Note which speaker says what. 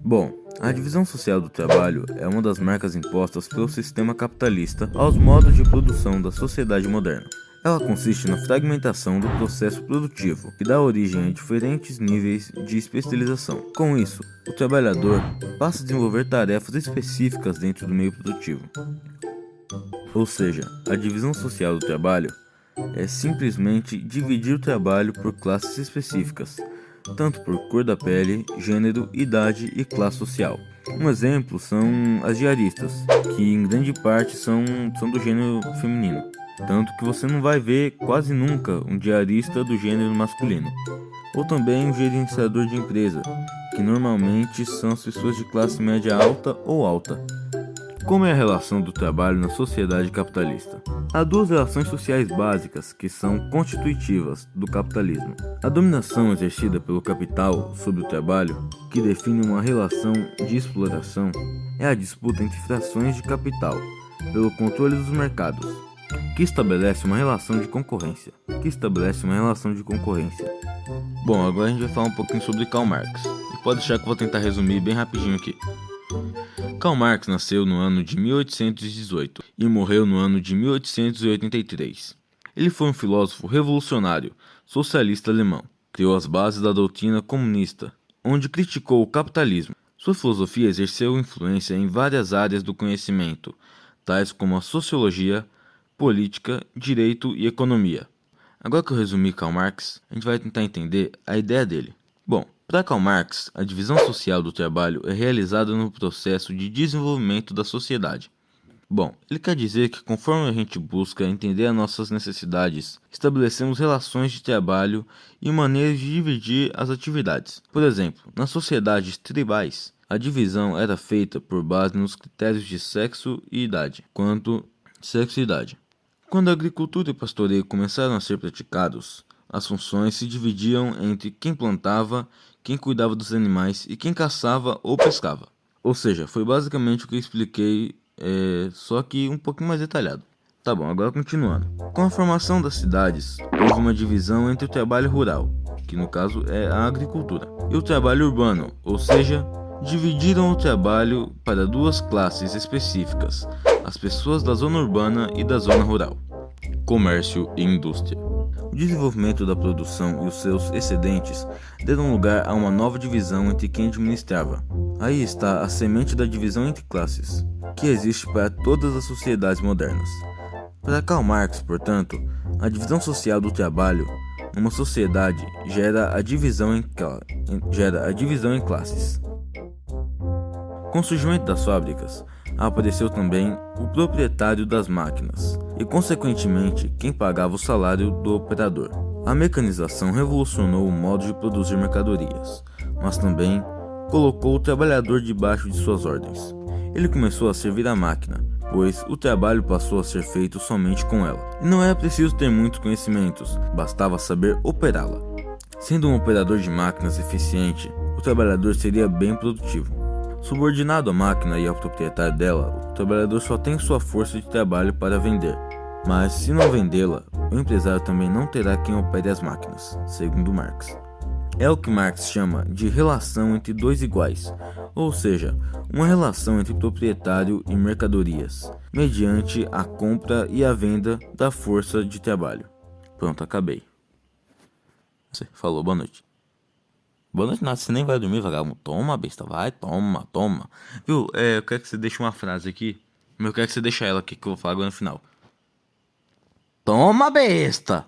Speaker 1: Bom, a divisão social do trabalho é uma das marcas impostas pelo sistema capitalista aos modos de produção da sociedade moderna. Ela consiste na fragmentação do processo produtivo, que dá origem a diferentes níveis de especialização. Com isso, o trabalhador passa a desenvolver tarefas específicas dentro do meio produtivo. Ou seja, a divisão social do trabalho é simplesmente dividir o trabalho por classes específicas, tanto por cor da pele, gênero, idade e classe social. Um exemplo são as diaristas, que em grande parte são do gênero feminino, tanto que você não vai ver quase nunca um diarista do gênero masculino. Ou também um gerenciador de empresa, que normalmente são as pessoas de classe média alta ou alta. Como é a relação do trabalho na sociedade capitalista? Há duas relações sociais básicas que são constitutivas do capitalismo. A dominação exercida pelo capital sobre o trabalho, que define uma relação de exploração, é a disputa entre frações de capital pelo controle dos mercados, que estabelece uma relação de concorrência. Bom, agora a gente vai falar um pouquinho sobre Karl Marx. E pode deixar que eu vou tentar resumir bem rapidinho aqui. Karl Marx nasceu no ano de 1818 e morreu no ano de 1883. Ele foi um filósofo revolucionário, socialista alemão. Criou as bases da doutrina comunista, onde criticou o capitalismo. Sua filosofia exerceu influência em várias áreas do conhecimento, tais como a sociologia, política, direito e economia. Agora que eu resumi Karl Marx, a gente vai tentar entender a ideia dele. Bom, para Karl Marx, a divisão social do trabalho é realizada no processo de desenvolvimento da sociedade. Bom, ele quer dizer que conforme a gente busca entender as nossas necessidades, estabelecemos relações de trabalho e maneiras de dividir as atividades. Por exemplo, nas sociedades tribais, a divisão era feita por base nos critérios de sexo e idade. Quando a agricultura e o pastoreio começaram a ser praticados, as funções se dividiam entre quem plantava, quem cuidava dos animais e quem caçava ou pescava. Ou seja, foi basicamente o que eu expliquei, só que um pouquinho mais detalhado. Tá bom, agora continuando. Com a formação das cidades, houve uma divisão entre o trabalho rural, que no caso é a agricultura, e o trabalho urbano, ou seja, dividiram o trabalho para duas classes específicas, as pessoas da zona urbana e da zona rural. Comércio e indústria. O desenvolvimento da produção e os seus excedentes deram lugar a uma nova divisão entre quem administrava. Aí está a semente da divisão entre classes, que existe para todas as sociedades modernas. Para Karl Marx, portanto, a divisão social do trabalho numa sociedade gera a divisão em classes. Com o surgimento das fábricas, apareceu também o proprietário das máquinas e, consequentemente, quem pagava o salário do operador. A mecanização revolucionou o modo de produzir mercadorias, mas também colocou o trabalhador debaixo de suas ordens. Ele começou a servir a máquina, pois o trabalho passou a ser feito somente com ela. E não era preciso ter muitos conhecimentos, bastava saber operá-la. Sendo um operador de máquinas eficiente, o trabalhador seria bem produtivo. Subordinado à máquina e ao proprietário dela, o trabalhador só tem sua força de trabalho para vender. Mas se não vendê-la, o empresário também não terá quem opere as máquinas, segundo Marx. É o que Marx chama de relação entre dois iguais, ou seja, uma relação entre proprietário e mercadorias, mediante a compra e a venda da força de trabalho. Pronto, acabei. Falou, boa noite. Boa noite nada, você nem vai dormir, vagabundo. Toma, besta, vai, toma. Viu, eu quero que você deixe uma frase aqui, mas eu quero que você deixe ela aqui que eu vou falar agora no final. Toma, besta!